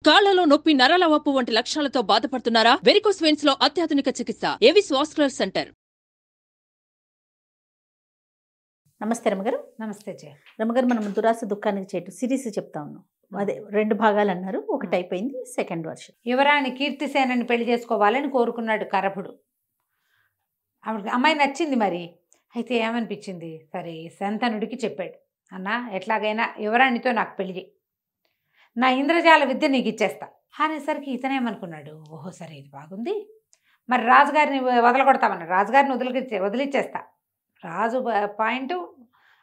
కాళ్లలో నొప్పి, నరాల వాపు వంటి లక్షణాలతో బాధపడుతున్నారా? వెరికోస్ వెయిన్స్ లో అత్యాధునిక చికిత్స ఏవిస్ వాస్కులర్ సెంటర్. నమస్తే రమగారు. నమస్తే జయ. రమగారు, మనం దురాస దుఃఖానికి చేటు సిరీస్ చెప్తా ఉన్నాం. అదే 2 భాగాలు అన్నారు, ఒకటి అయిపోయింది, సెకండ్ వర్షన్. యువరాణి కీర్తిసేనని పెళ్లి చేసుకోవాలని కోరుకున్నాడు కరభుడు. ఆవిడకి అమ్మాయి నచ్చింది. మరి అయితే ఏమనిపించింది, సరే శంతనుడికి చెప్పాడు, అన్న ఎట్లాగైనా యువరాణితో నాకు పెళ్లి చేయి, నా ఇంద్రజాల విద్య నీకు ఇచ్చేస్తా అనేసరికి ఇతనేమనుకున్నాడు, ఓహో సరే ఇది బాగుంది, మరి రాజుగారిని వదలగొడతామన్నాడు. రాజుగారిని వదిలిచ్చేస్తా. రాజు పాయింట్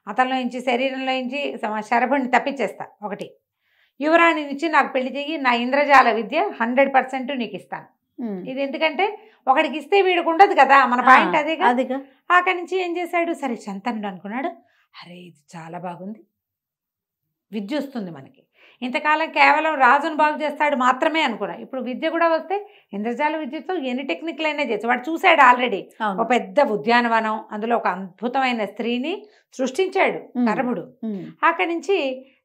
అతనిలో నుంచి శరీరంలో నుంచి శరభుడిని తప్పించేస్తా. ఒకటి, యువరాణి నుంచి నాకు పెళ్లి చెయ్యి, నా ఇంద్రజాల విద్య 100% నీకు ఇస్తాను. ఇది ఎందుకంటే ఒకడికి ఇస్తే వీడికి ఉండదు కదా, మన పాయింట్ అదేగా. అక్కడి నుంచి ఏం చేశాడు, సరే శంతనుడు అనుకున్నాడు, అరే ఇది చాలా బాగుంది, విద్య వస్తుంది మనకి. ఇంతకాలం కేవలం రాజును బాగు చేస్తాడు మాత్రమే అనుకున్నా, ఇప్పుడు విద్య కూడా వస్తే ఇంద్రజాల విద్యతో ఎన్ని టెక్నిక్లు అయినా చేసి వాడు చూశాడు ఆల్రెడీ. ఒక పెద్ద ఉద్యానవనం, అందులో ఒక అద్భుతమైన స్త్రీని సృష్టించాడు కరభుడు. అక్కడి నుంచి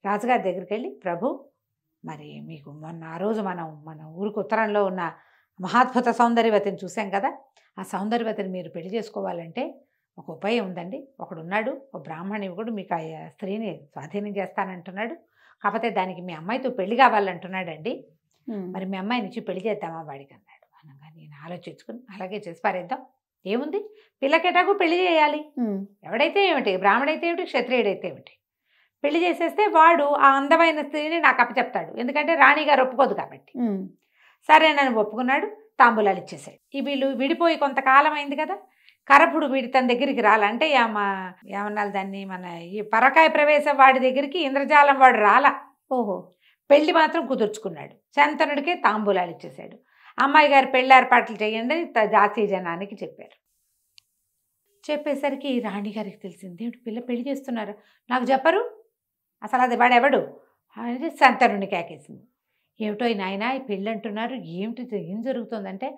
రాజుగారి దగ్గరికి వెళ్ళి, ప్రభు మరి మీకు మొన్న ఆ రోజు మన ఊరికి ఉత్తరంలో ఉన్న మహాద్భుత సౌందర్యవతిని చూసాం కదా, ఆ సౌందర్యవతిని మీరు పెళ్లి చేసుకోవాలంటే ఒక ఉపాయం ఉందండి. ఒకడున్నాడు, ఒక బ్రాహ్మణ యువకుడు మీకు ఆ స్త్రీని స్వాధీనం చేస్తానంటున్నాడు, కాకపోతే దానికి మీ అమ్మాయితో పెళ్లి కావాలంటున్నాడండి, మరి మీ అమ్మాయిని ఇచ్చి పెళ్లి చేద్దామా వాడికి అన్నాడు. అనగా నేను ఆలోచించుకుని అలాగే చేసి పారేద్దాం, ఏముంది, పిల్లకెటాకు పెళ్లి చేయాలి, ఎవడైతే ఏమిటి, బ్రాహ్మడైతే ఏమిటి, క్షత్రియుడైతే ఏమిటి, పెళ్లి చేసేస్తే వాడు ఆ అందమైన స్త్రీని నాకు అప్పచెప్తాడు, ఎందుకంటే రాణిగారు ఒప్పుకోదు కాబట్టి. సరేనని ఒప్పుకున్నాడు, తాంబూలాలు ఇచ్చేసాడు. ఈ వీళ్ళు విడిపోయి కొంతకాలం అయింది కదా, కరభుడు వీడి తన దగ్గరికి రాలంటే ఏమన్నాలి దాన్ని, మన ఈ పరకాయ ప్రవేశం వాడి దగ్గరికి ఇంద్రజాలం వాడు రాలా. ఓహో, పెళ్లి మాత్రం కుదుర్చుకున్నాడు. శంతనుడికే తాంబూలాలు ఇచ్చేసాడు. అమ్మాయి గారు పెళ్లి ఏర్పాట్లు చేయండి దాసీ జనానికి చెప్పారు. చెప్పేసరికి రాణిగారికి తెలిసింది, ఏమిటి పిల్ల పెళ్లి చేస్తున్నారు, నాకు చెప్పరు, అసలు అది వాడెవడు అనేది శంతనుడిని కేకేసింది. ఏమిటో నాయన ఈ పెళ్ళి అంటున్నారు, ఏమిటి ఏం జరుగుతుందంటే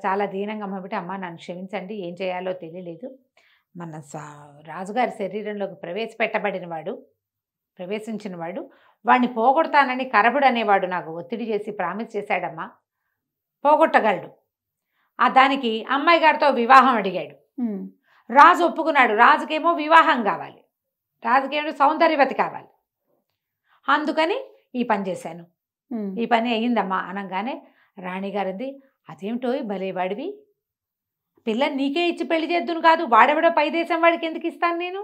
చాలా దీనంగా అమ్మబట్టి, అమ్మ నన్ను క్షమించండి, ఏం చేయాలో తెలియలేదు, మన రాజుగారి శరీరంలోకి ప్రవేశించిన వాడు వాడిని పోగొడతానని కరభుడు అనేవాడు నాకు ఒత్తిడి చేసి ప్రామిస్ చేశాడమ్మా, పోగొట్టగలడు. దానికి అమ్మాయి గారితో వివాహం అడిగాడు. రాజు ఒప్పుకున్నాడు. రాజుకేమో వివాహం కావాలి, రాజుకేమో సౌందర్యవతి కావాలి, అందుకని ఈ పని చేశాను, ఈ పని అయ్యిందమ్మా అనగానే రాణిగారిది, అదేమిటో భలేవాడివి, పిల్లని నీకే ఇచ్చి పెళ్లి చేద్దును కాదు, వాడెవడో పై దేశం వాడికి ఎందుకు ఇస్తాను నేను,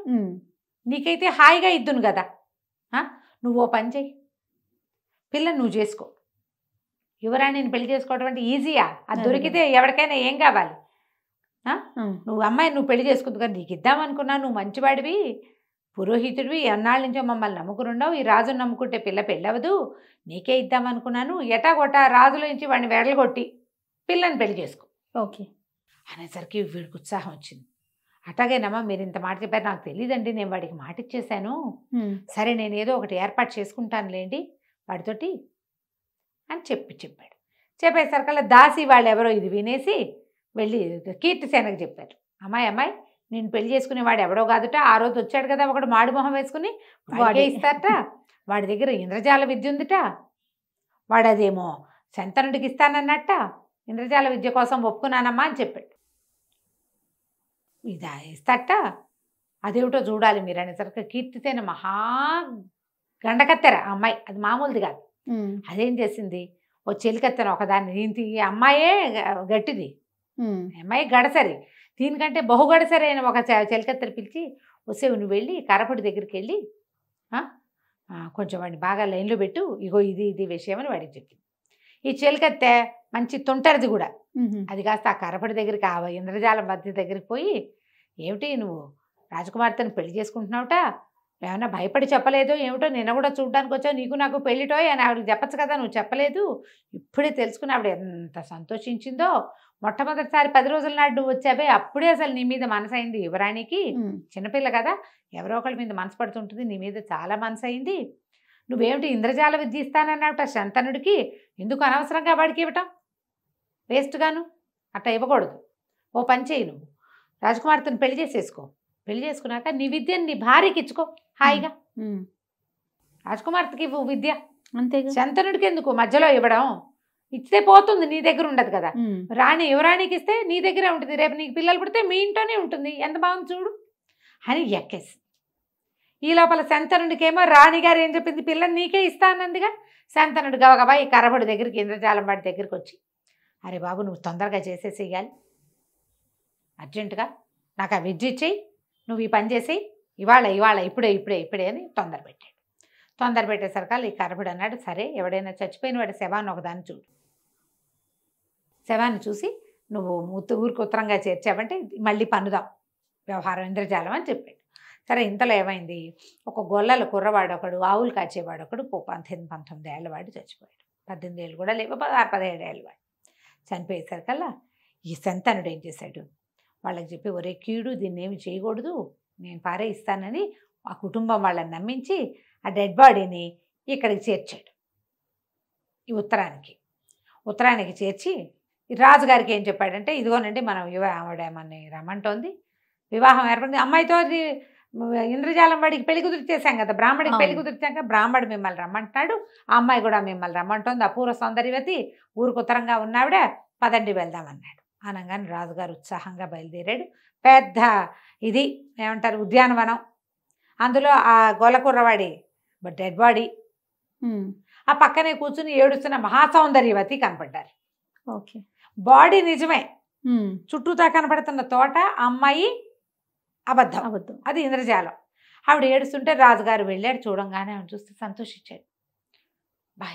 నీకైతే హాయిగా ఇద్దును కదా, నువ్వు ఓ పని చెయ్యి, పిల్లని నువ్వు చేసుకో, యువరాణిని పెళ్లి చేసుకోవడం అంటే ఈజీయా, అది దొరికితే ఎవరికైనా ఏం కావాలి, నువ్వు అమ్మాయి నువ్వు పెళ్లి చేసుకుంది కదా, నీకు ఇద్దామనుకున్నావు, నువ్వు మంచివాడివి, పురోహితుడివి, ఎన్నాళ్ళ నుంచో మమ్మల్ని నమ్ముకున్నావు, ఈ రాజును నమ్ముకుంటే పిల్ల పెళ్ళవదు, నీకే ఇద్దామనుకున్నాను, ఎటాగొట్టా రాజుల నుంచి వాడిని వెడలగొట్టి పిల్లని పెళ్లి చేసుకో. ఓకే అనేసరికి వీడికి ఉత్సాహం వచ్చింది. అట్లాగేనమ్మా, మీరు ఇంత మాట చెప్పారు, నాకు తెలియదండి, నేను వాడికి మాట ఇచ్చేసాను, సరే నేను ఏదో ఒకటి ఏర్పాటు చేసుకుంటానులేండి వాడితోటి అని చెప్పాడు. చెప్పేసరికల్లా దాసి వాళ్ళు ఎవరో ఇది వినేసి వెళ్ళి కీర్తిసేనకి చెప్పారు, అమ్మాయి నేను పెళ్లి చేసుకునే వాడు ఎవడో కాదుట, ఆ రోజు వచ్చాడు కదా ఒకడు మాడి మొహం వేసుకుని, వాడే ఇస్తారట, వాడి దగ్గర ఇంద్రజాల విద్య ఉందిట, వాడు అదేమో శంతనుడికి ఇస్తానన్నట్ట, ఇంద్రజాల విద్య కోసం ఒప్పుకున్నానమ్మా అని చెప్పాడు. ఇదా ఇస్తాట, అదేమిటో చూడాలి మీరు అనేసరికి కీర్తిసేన మహా గండకత్తెర అమ్మాయి, అది మామూలుది కాదు. అదేం చేసింది, ఓ చెలికత్తెన ఒకదాన్ని, దీనికి అమ్మాయే గట్టిది, అమ్మాయి గడసరి, దీనికంటే బహుగడసరి అయిన ఒక చెలికత్తెర పిలిచి, వసేవు నువ్వు వెళ్ళి కరపుడి దగ్గరికి వెళ్ళి కొంచెం వాడిని బాగా లైన్లో పెట్టు, ఇగో ఇది విషయం అని వాడికి చెప్పింది. ఈ చెలికత్తె మంచి తుంటరిది కూడా, అది కాస్త ఆ కరపడి దగ్గరికి ఆ ఇంద్రజాలం మధ్య దగ్గరికి పోయి, ఏమిటి నువ్వు రాజకుమార్తెను పెళ్లి చేసుకుంటున్నావుట, ఏమన్నా భయపడి చెప్పలేదో ఏమిటో, నిన్న కూడా చూడడానికి వచ్చావు, నీకు నాకు పెళ్ళిటోయ్ అని ఆవిడకి చెప్పచ్చు కదా, నువ్వు చెప్పలేదు, ఇప్పుడే తెలుసుకుని ఆవిడ ఎంత సంతోషించిందో, మొట్టమొదటిసారి 10 రోజుల నాడు నువ్వు వచ్చావే, అప్పుడే అసలు నీ మీద మనసు అయింది యువరాణికి, చిన్నపిల్ల కదా ఎవరో ఒకళ్ళ మీద మనసు పడుతుంటుంది, నీ మీద చాలా మనసు అయింది, నువ్వేమిటి ఇంద్రజాల విద్య ఇస్తానన్నావుట శంతనుడికి, ఎందుకు అనవసరంగా వాడికి ఇవ్వటం, వేస్ట్గాను అట్లా ఇవ్వకూడదు, ఓ పని చేయి, నువ్వు రాజకుమార్తెను పెళ్లి చేసేసుకో, పెళ్లి చేసుకున్నాక నీ విద్యను నీ భార్యకి ఇచ్చుకో హాయిగా, రాజకుమార్తెకి ఇవ్వు విద్య అంతేగా. శంతనుడికి ఎందుకు మధ్యలో ఇవ్వడం? ఇస్తే పోతుంది, నీ దగ్గర ఉండదు కదా. యువరాణికి ఇస్తే నీ దగ్గరే ఉంటుంది, రేపు నీకు పిల్లలు పుడితే మీ ఇంట్లోనే ఉంటుంది, ఎంత బాగుంది చూడు అని ఎక్కేసి. ఈ లోపల శంతనుడికేమో రాణిగారు ఏం చెప్పింది, పిల్లని నీకే ఇస్తానందిగా. శంతనుడు గబగబా ఈ కరబడి దగ్గరికి, ఇంద్రజాలం వాడి దగ్గరికి వచ్చి, అరే బాబు నువ్వు తొందరగా చేసేసేయాలి, అర్జెంటుగా నాకు ఆ విద్య ఇచ్చేయి, నువ్వు ఈ పని చేసేయి, ఇవాళ ఇప్పుడే అని తొందర పెట్టాడు. తొందర పెట్టేసరికి ఈ కరబడి అన్నాడు, సరే ఎవడైనా చచ్చిపోయిన వాడి శవాన్ని ఒకదాన్ని చూడు, శవాన్ని చూసి నువ్వు ఊరికి ఉత్తరంగా చేర్చావంటే మళ్ళీ పన్నుదాం వ్యవహారం ఇంద్రజాలం అని చెప్పాడు. సరే ఇంతలో ఏమైంది, ఒక గొల్లల కుర్రవాడు ఒకడు, ఆవులు కాచేవాడు ఒకడు 19 ఏళ్ళ వాడు చచ్చిపోయాడు. 18 ఏళ్ళు కూడా లేవు, 16-17 ఏళ్ళ వాడు చనిపోయేసరికల్లా ఈ శంతనుడు ఏం చేశాడు, వాళ్ళకి చెప్పి ఒరే కీడు దీన్ని ఏమి చేయకూడదు, నేను పారేయిస్తానని ఆ కుటుంబం వాళ్ళని నమ్మించి ఆ డెడ్ బాడీని ఇక్కడికి చేర్చాడు. ఈ ఉత్తరానికి చేర్చి రాజుగారికి ఏం చెప్పాడంటే, ఇదిగోనండి మనం ఆవిడ మనని రమ్మంటోంది, వివాహం ఏర్పడింది, అమ్మాయితో ఇంద్రజాలం వాడికి పెళ్లి కుదిరిచేసాం కదా, బ్రాహ్మడికి పెళ్లి కుదిరిచాక బ్రాహ్మడు మిమ్మల్ని రమ్మంటున్నాడు, ఆ అమ్మాయి కూడా మిమ్మల్ని రమ్మంటోంది, అపూర్వ సౌందర్యవతి, ఊరికి ఉత్తరంగా ఉన్నావిడ, పదండి వెళ్దామన్నాడు. అనగానే రాజుగారు ఉత్సాహంగా బయలుదేరాడు. పెద్ద ఇది ఏమంటారు ఉద్యానవనం, అందులో ఆ గోలకుర్రవాడి డెడ్ బాడీ, ఆ పక్కనే కూర్చుని ఏడుస్తున్న మహాసౌందర్యవతి కనపడ్డారు. ఓకే, బాడీ నిజమే, చుట్టూతా కనపడుతున్న తోట అమ్మాయి అబద్ధం, అది ఇంద్రజాలం. ఆవిడ ఏడుస్తుంటే రాజుగారు వెళ్ళాడు, చూడంగానే ఆవిడ చూస్తే సంతోషించాడు.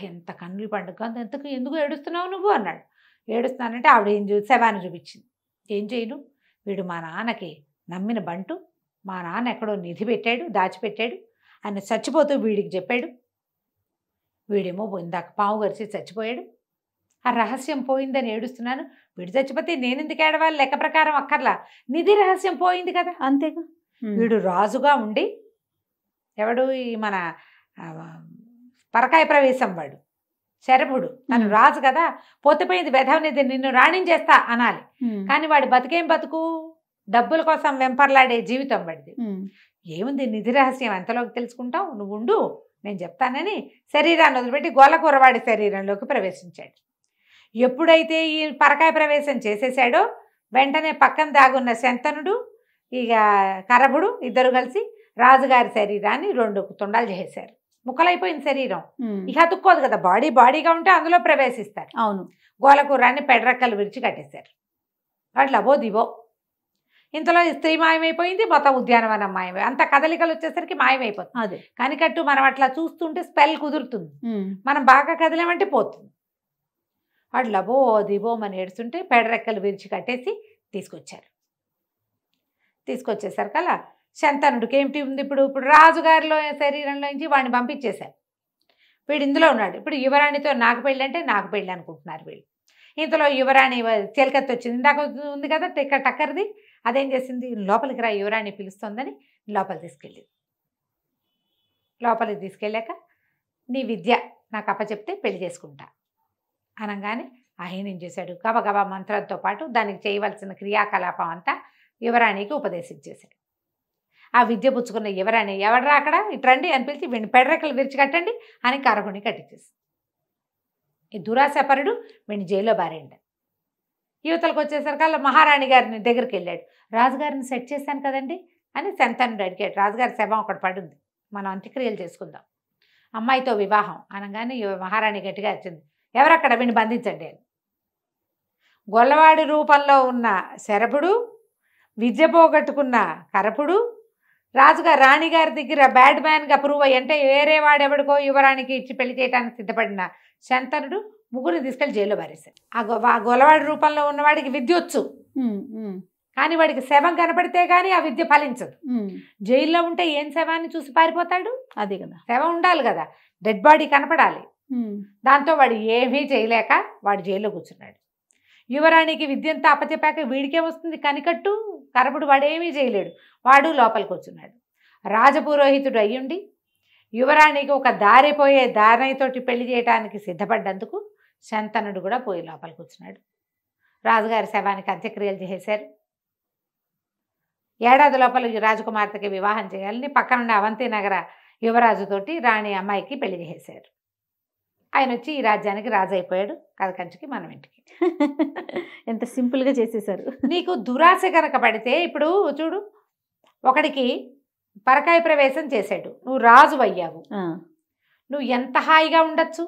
ఎంత కన్నులు పండుగ, ఎందుకు ఏడుస్తున్నావు నువ్వు అన్నాడు. ఏడుస్తున్నానంటే ఆవిడ ఏం శవాన్ని చూపించింది. ఏం చేయను, వీడు మా నాన్నకి నమ్మిన బంటు, మా నాన్న ఎక్కడో నిధి పెట్టాడు, దాచిపెట్టాడు, ఆయన చచ్చిపోతూ వీడికి చెప్పాడు, వీడేమో ఇందాక పాము గరిచి చచ్చిపోయాడు, ఆ రహస్యం పోయిందని ఏడుస్తున్నాను, వీడు చచ్చిపోతే నేను ఎందుకు ఏడవాలి, లెక్క ప్రకారం అక్కర్లా, నిధి రహస్యం పోయింది కదా, అంతేగా. వీడు రాజుగా ఉండి, ఎవడు ఈ మన పరకాయ ప్రవేశం వాడు శరభుడు, తను రాజు కదా, పోతపోయింది వెధవనిది, నిన్ను రాణించేస్తా అనాలి, కానీ వాడి బతికేం బతుకు, డబ్బుల కోసం వెంపర్లాడే జీవితం వాడిది. ఏముంది నిధి రహస్యం ఎంతలోకి తెలుసుకుంటావు, నువ్వు ఉండు నేను చెప్తానని శరీరాన్ని వదిలిపెట్టి గోలకూరవాడి శరీరంలోకి ప్రవేశించాడు. ఎప్పుడైతే ఈ పరకాయ ప్రవేశం చేసేసాడో వెంటనే పక్కన దాగున్న శంతనుడు ఇక కరభుడు ఇద్దరు కలిసి రాజుగారి శరీరాన్ని 2 తుండాలు చేశారు. ముక్కలైపోయిన శరీరం ఇక అతుక్కోదు కదా, బాడీగా ఉంటే అందులో ప్రవేశిస్తారు. అవును, గోలకూరాన్ని పెడరెక్కలు విరిచి కట్టేశారు. అట్లా అబో దివో. ఇంతలో స్త్రీ మాయమైపోయింది, మొత్తం ఉద్యానవనం మాయమై, అంత కదలికలు వచ్చేసరికి మాయమైపోతుంది. అదే కనికట్టు మనం అట్లా చూస్తుంటే స్పెల్ కుదురుతుంది, మనం బాగా కదిలేమంటే పోతుంది. అట్లా బో దిబో అని ఏడుస్తుంటే పెడరెక్కలు విరిచి కట్టేసి తీసుకొచ్చేసరికల్లా శంతనుడికి ఏమిటి ఉంది, ఇప్పుడు రాజుగారిలో శరీరంలోంచి వాడిని పంపించేశారు, వీడు ఇందులో ఉన్నాడు. ఇప్పుడు యువరాణితో నాకు పెళ్ళి అంటే నాకు పెళ్ళి అనుకుంటున్నారు వీళ్ళు. ఇంతలో యువరాణి చిలకత్తి వచ్చింది, ఇందాక ఉంది కదా టక్కర్ది, అదేం చేసింది, లోపలికి రా యువరాణి పిలుస్తుందని లోపలికి తీసుకెళ్ళాక నీ విద్య నాకు అప్పచెప్తే పెళ్లి చేసుకుంటా అనగానే ఆయన ఏం చేశాడు, గబగబా మంత్రంతో పాటు దానికి చేయవలసిన క్రియాకలాపం అంతా యువరాణికి ఉపదేశించేశాడు. ఆ విద్య పుచ్చుకున్న యువరాణి, ఎవడరా అక్కడ ఇట్రండి అని పిలిచి వీడిని పెడరెక్కలు విరిచి కట్టండి అని కరభుని కట్టించేసి, ఈ దురాశపరుడు వీడిని జైల్లో బారేండి. యువతలకు వచ్చేసరికల్లా మహారాణి గారిని దగ్గరికి వెళ్ళాడు, రాజుగారిని సెట్ చేశాను కదండి అని శంతనుడు అడిగాడు. రాజుగారి శవం ఒకటి పడుంది, మనం అంత్యక్రియలు చేసుకుందాం, అమ్మాయితో వివాహం అనగానే మహారాణి గట్టిగా వచ్చింది, ఎవరక్కడ వీడిని బంధించండి అని. గొల్లవాడి రూపంలో ఉన్న శరభుడు, విద్య పోగొట్టుకున్న కరపుడు, రాజుగారు రాణిగారి దగ్గర బ్యాడ్ మ్యాన్గా ప్రూవ్ అయ్యి, అంటే వేరే వాడెవడికో యువరానికి ఇచ్చి పెళ్లి చేయడానికి సిద్ధపడిన శంతనుడు ముగ్గురిని తీసుకెళ్లి జైల్లో పారేశాడు. ఆ గొల్లవాడి రూపంలో ఉన్నవాడికి విద్య వచ్చు, కానీ వాడికి శవం కనపడితే కానీ ఆ విద్య ఫలించదు. జైల్లో ఉంటే ఏం శవాన్ని చూసి పారిపోతాడు, అదే కదా, శవం ఉండాలి కదా, డెడ్ బాడీ కనపడాలి. దాంతో వాడు ఏమీ చేయలేక వాడు జైల్లో కూర్చున్నాడు. యువరాణికి విద్యంతా అప్పచెప్పాక వీడికే వస్తుంది కనికట్టు, కరపుడు వాడేమీ చేయలేడు, వాడు లోపలికి కూర్చున్నాడు. రాజపురోహితుడు అయ్యుండి యువరాణికి ఒక దారిపోయే దారితోటి పెళ్లి చేయడానికి సిద్ధపడ్డందుకు శంతనుడు కూడా పోయి లోపలికి కూర్చున్నాడు. రాజుగారి శవానికి అంత్యక్రియలు చేశారు. ఏడాది లోపల రాజకుమార్తెకి వివాహం చేయాలని పక్కనున్న అవంతి నగర యువరాజుతోటి రాణి అమ్మాయికి పెళ్లి చేశారు. ఆయన వచ్చి ఈ రాజ్యానికి రాజు అయిపోయాడు, కథ కంచికి మనం ఇంటికి. ఎంత సింపుల్గా చేసేసారు. నీకు దురాశ కనుక పడితే, ఇప్పుడు చూడు, ఒకడికి పరకాయ ప్రవేశం చేశాడు, నువ్వు రాజు అయ్యావు, నువ్వు ఎంత హాయిగా ఉండొచ్చు.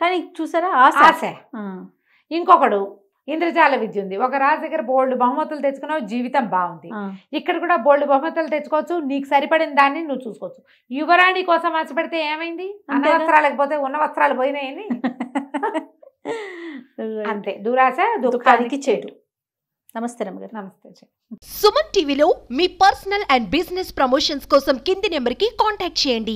కానీ చూసారా ఆశ. ఇంకొకడు ఇంద్రజాల విద్య ఉంది, ఒక రాజు దగ్గర బోల్డ్ బహుమతులు తెచ్చుకున్నావు, జీవితం బాగుంది. ఇక్కడ కూడా బోల్డ్ బహుమతులు తెచ్చుకోవచ్చు, నీకు సరిపడిన దాన్ని నువ్వు చూసుకోవచ్చు. యువరాణి కోసం ఆశపడితే ఏమైంది? అన్న వస్త్రాలకు పోతే ఉన్న వస్త్రాలు పోయినాయని. అంతే, దురాశ దుఃఖానికి చేటు. నమస్తే రమ్మగారు. నమస్తే. సుమన్ టీవీలో మీ పర్సనల్ అండ్ బిజినెస్ ప్రమోషన్స్ కోసం కింది నెంబర్కి కాంటాక్ట్ చేయండి.